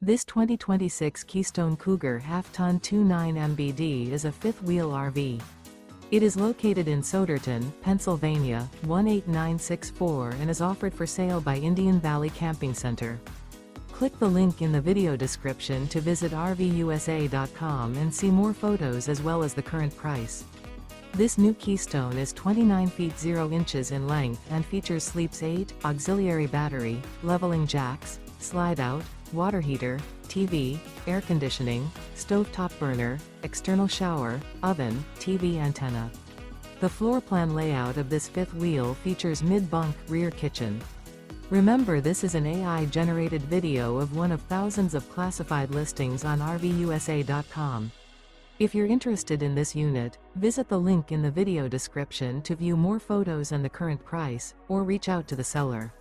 This 2026 Keystone Cougar Half-Ton 29 MBD is a fifth-wheel RV. It is located in Souderton, Pennsylvania, 18964 and is offered for sale by Indian Valley Camping Center. Click the link in the video description to visit RVUSA.com and see more photos as well as the current price. This new Keystone is 29 feet 0 inches in length and features sleeps 8, auxiliary battery, leveling jacks, slide-out, water heater, TV, air conditioning, stovetop burner, external shower, oven, TV antenna. The floor plan layout of this fifth wheel features mid-bunk rear kitchen. Remember, this is an AI-generated video of one of thousands of classified listings on RVUSA.com. If you're interested in this unit, visit the link in the video description to view more photos and the current price, or reach out to the seller.